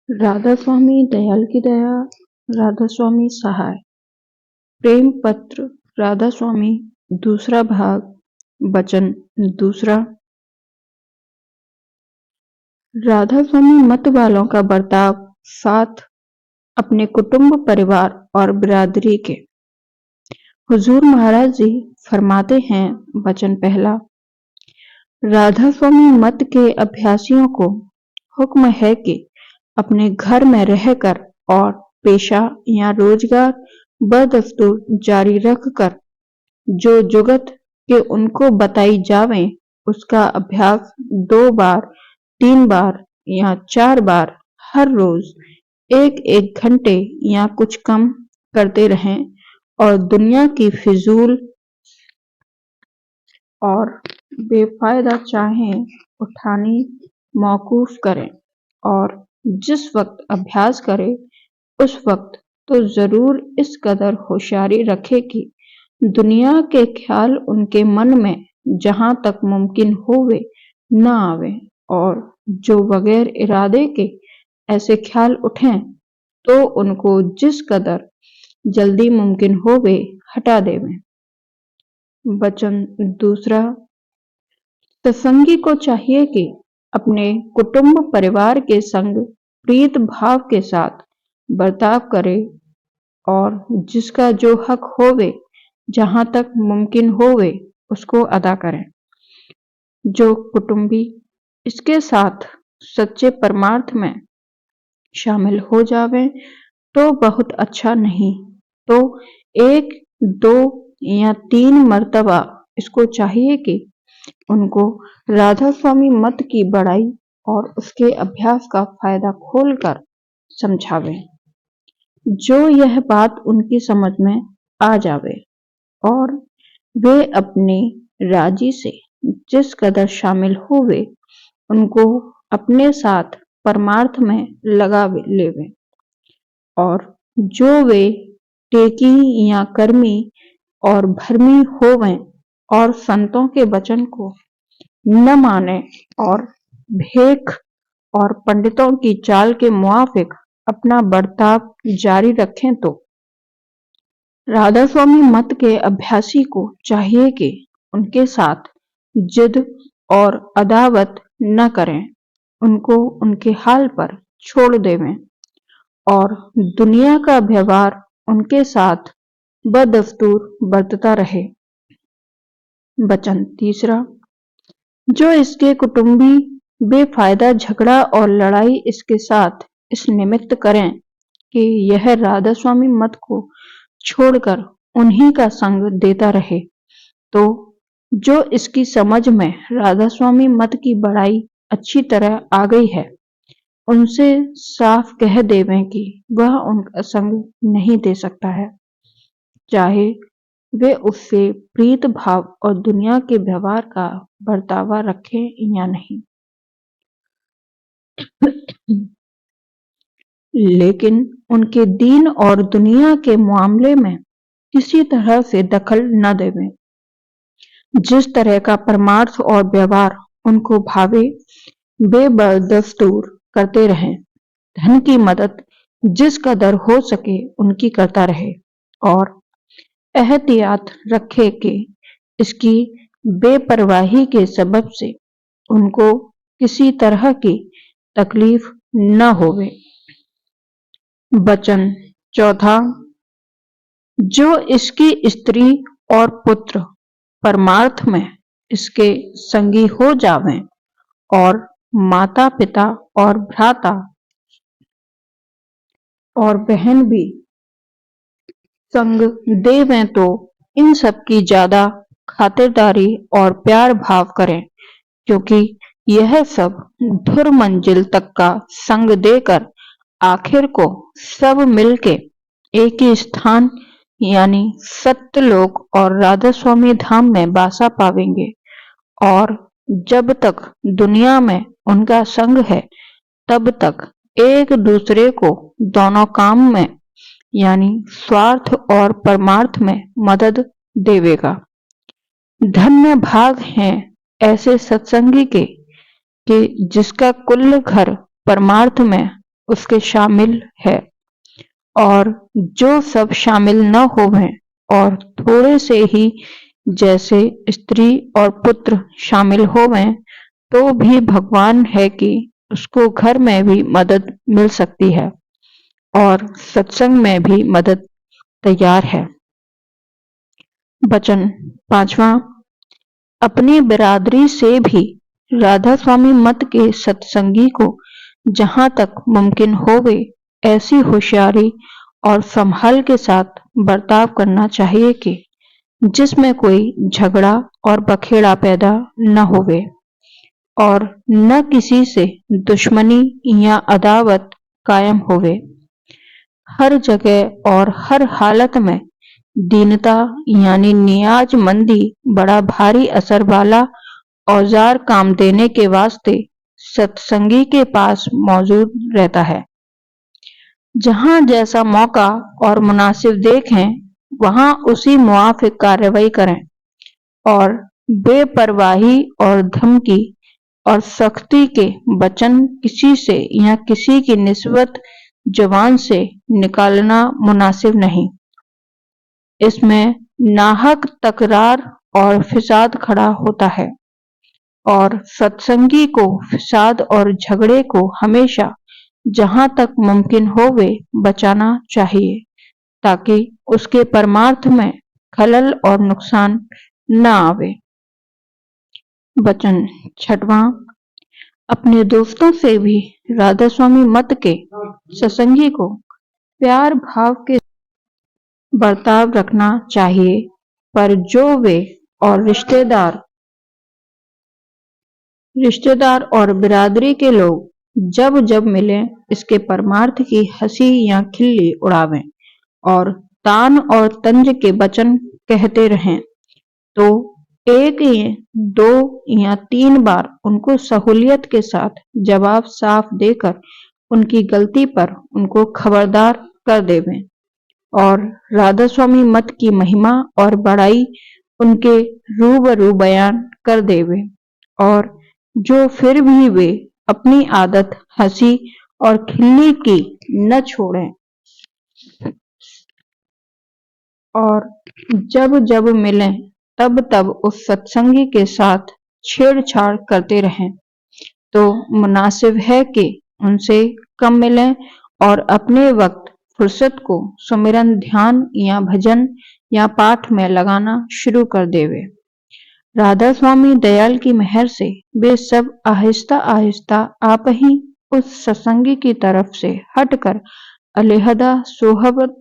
राधा स्वामी दयाल की दया। राधा स्वामी सहाय। प्रेम पत्र राधा स्वामी दूसरा भाग। वचन दूसरा। राधा स्वामी मत वालों का बर्ताव साथ अपने कुटुंब परिवार और बिरादरी के। हुजूर महाराज जी फरमाते हैं, वचन पहला, राधा स्वामी मत के अभ्यासियों को हुक्म है कि अपने घर में रहकर और पेशा या रोजगार बदस्तूर जारी रखकर जो जुगत के उनको बताई जावे उसका अभ्यास 2 बार, 3 बार या 4 बार हर रोज 1-1 घंटे या कुछ कम करते रहें और दुनिया की फिजूल और बेफायदा चाहें उठानी मौकूफ करें और जिस वक्त अभ्यास करें उस वक्त तो जरूर इस कदर होशियारी रखे कि दुनिया के ख्याल उनके मन में जहां तक मुमकिन होवे न आवे और जो बगैर इरादे के ऐसे ख्याल उठें तो उनको जिस कदर जल्दी मुमकिन होवे हटा देवें। वचन दूसरा, सत्संगी को चाहिए कि अपने कुटुंब परिवार के संग प्रीत भाव के साथ बर्ताव करे और जिसका जो हक होवे जहां तक मुमकिन होवे उसको अदा करें। जो कुटुंबी इसके साथ सच्चे परमार्थ में शामिल हो जावे तो बहुत अच्छा, नहीं तो 1, 2 या 3 मर्तबा इसको चाहिए कि उनको राधा स्वामी मत की बड़ाई और उसके अभ्यास का फायदा खोलकर समझावे। जो यह बात उनकी समझ में आ जावे और वे अपने राजी से जिस कदर शामिल होवे उनको अपने साथ परमार्थ में लगा लेवे और जो वे टेकी या कर्मी और भरमी होवें और संतों के वचन को न माने और भेख और पंडितों की चाल के मुआफिक अपना बर्ताव जारी रखें तो राधा स्वामी मत के अभ्यासी को चाहिए कि उनके साथ जिद और अदावत न करें, उनको उनके हाल पर छोड़ देवें और दुनिया का व्यवहार उनके साथ बदस्तूर बरतता रहे। वचन तीसरा, जो इसके कुटुंबी बेफायदा झगड़ा और लड़ाई इसके साथ इस निमित्त करें कि यह राधा स्वामी मत को छोड़कर उन्हीं का संग देता रहे, तो जो इसकी समझ में राधा स्वामी मत की बड़ाई अच्छी तरह आ गई है उनसे साफ कह देवें कि वह उनका संग नहीं दे सकता है, चाहे वे उससे प्रीत भाव और दुनिया के व्यवहार का बर्तावा रखें या नहीं। लेकिन उनके दीन और दुनिया के मामले में किसी तरह से दखल न देवें। जिस तरह का परमार्थ और व्यवहार उनको भावे बेबदस्तूर करते रहें। धन की मदद जिस कदर हो सके उनकी करता रहे और एहतियात रखे कि इसकी बेपरवाही के सबब से उनको किसी तरह की तकलीफ न होवे। वचन चौथा, जो इसकी स्त्री और पुत्र परमार्थ में इसके संगी हो जावें और माता पिता और भ्राता और बहन भी संग देवें तो इन सब की ज्यादा खातिरदारी और प्यार भाव करें, क्योंकि यह सब धुर मंजिल तक का संग देकर आखिर को सब मिलके एक ही स्थान यानी सत्यलोक और राधा स्वामी धाम में बासा पावेंगे और जब तक दुनिया में उनका संग है तब तक एक दूसरे को दोनों काम में यानी स्वार्थ और परमार्थ में मदद देवेगा। धन्य भाग हैं ऐसे सत्संगी के कि जिसका कुल घर परमार्थ में उसके शामिल है, और जो सब शामिल न होवें और थोड़े से ही, जैसे स्त्री और पुत्र शामिल होवें, तो भी भगवान है कि उसको घर में भी मदद मिल सकती है और सत्संग में भी मदद तैयार है। वचन 5वां। अपनी बिरादरी से भी राधा स्वामी मत के सत्संगी को जहाँ तक मुमकिन होवे ऐसी होशियारी और संभाल के साथ बर्ताव करना चाहिए कि जिसमें कोई झगड़ा और बखेड़ा पैदा न होवे और न किसी से दुश्मनी या अदावत कायम होवे। हर जगह और हर हालत में दीनता यानी नियाजमंदी बड़ा भारी असर वाला औजार काम देने के वास्ते सत्संगी के पास मौजूद रहता है। जहां जैसा मौका और मुनासिब देखें वहां उसी मुआफिक कार्रवाई करें और बेपरवाही और धमकी और सख्ती के वचन किसी से या किसी की निस्बत जबान से निकालना मुनासिब नहीं। इसमें नाहक तकरार और फिसाद खड़ा होता है और सत्संगी को फिसाद और झगड़े को हमेशा जहां तक मुमकिन होवे बचाना चाहिए ताकि उसके परमार्थ में खलल और नुकसान न आवे। वचन 6वां। अपने दोस्तों से भी राधा स्वामी मत के सत्संगी को प्यार भाव के बर्ताव रखना चाहिए, पर जो वे और रिश्तेदार और बिरादरी के लोग जब जब मिलें इसके परमार्थ की हंसी या खिल्ली उड़ावें और तान और तंज के वचन कहते रहें, तो एक या 2 या 3 बार उनको सहूलियत के साथ जवाब साफ देकर उनकी गलती पर उनको खबरदार कर देवें और राधा स्वामी मत की महिमा और बड़ाई उनके रूबरू बयान कर देवें और जो फिर भी वे अपनी आदत हंसी और खिल्ली की न छोड़ें और जब जब मिलें तब तब उस सत्संगी के साथ छेड़छाड़ करते रहें, तो मुनासिब है कि उनसे कम मिलें और अपने वक्त फुर्सत को सुमिरन ध्यान या भजन या पाठ में लगाना शुरू कर देवे। राधा स्वामी दयाल की मेहर से वे सब आहिस्ता आहिस्ता आप ही उस सत्संगी की तरफ से हटकर अलहदा सोहबत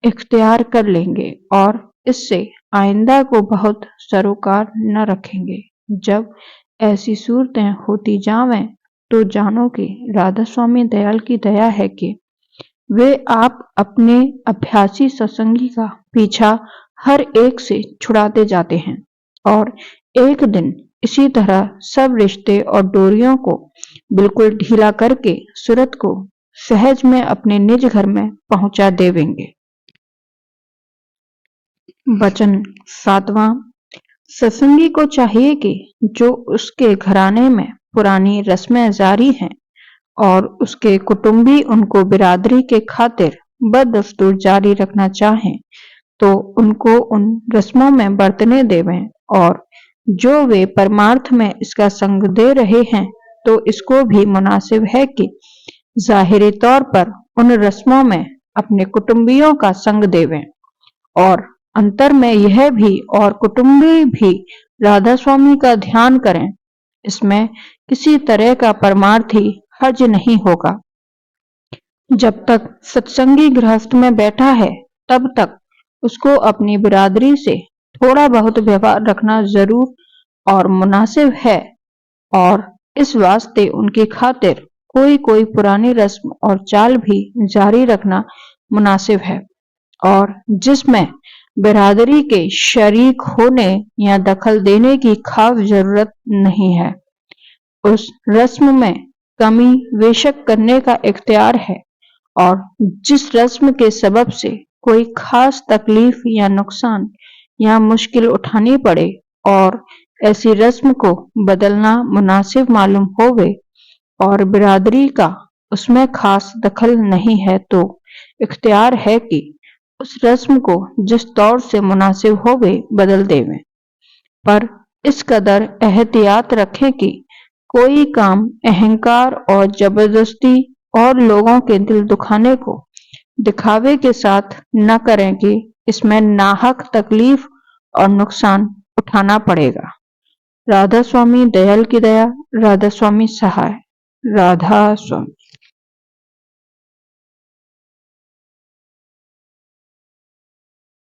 इख्तियार कर लेंगे और इससे आइंदा को बहुत सरोकार न रखेंगे। जब ऐसी सूरतें होती जावें तो जानो कि राधा स्वामी दयाल की दया है कि वे आप अपने अभ्यासी सत्संगी का पीछा हर एक से छुड़ाते जाते हैं और एक दिन इसी तरह सब रिश्ते और डोरियों को बिल्कुल ढीला करके सूरत को सहज में अपने निज घर में पहुंचा देवेंगे। वचन 7वां। सत्संगी को चाहिए कि जो उसके घराने में पुरानी रस्में जारी हैं और उसके कुटुंबी उनको बिरादरी के खातिर बदस्तूर जारी रखना चाहें तो उनको उन रस्मों में बरतने देवें और जो वे परमार्थ में इसका संग दे रहे हैं तो इसको भी मुनासिब है कि जाहिरी तौर पर उन रस्मों में अपने कुटुंबियों का संग देवें और अंतर में यह भी और कुटुंबी भी राधा स्वामी का ध्यान करें। इसमें किसी तरह का परमार्थी हर्ज नहीं होगा। जब तक सत्संगी गृहस्थ में बैठा है तब तक उसको अपनी बिरादरी से थोड़ा बहुत व्यवहार रखना जरूर और मुनासिब है और इस वास्ते उनकी खातिर कोई कोई पुरानी रस्म और चाल भी जारी रखना मुनासिब है और जिसमें बिरादरी के शरीक होने या दखल देने की खास जरूरत नहीं है। उस रस्म में कमी बेशक करने का इख्तियार है और जिस रस्म के सबब से कोई खास तकलीफ या नुकसान या मुश्किल उठानी पड़े और ऐसी रस्म को बदलना मुनासिब मालूम होवे और बिरादरी का उसमें खास दखल नहीं है तो इख्तियार है कि उस रस्म को जिस दौर से मुनासिब होवे बदल देवें, पर इस कदर एहतियात रखें कि कोई काम अहंकार और जबरदस्ती और लोगों के दिल दुखाने को दिखावे के साथ न करें कि इसमें नाहक तकलीफ और नुकसान उठाना पड़ेगा। राधा स्वामी दयाल की दया, राधा स्वामी सहाय, राधा स्वामी।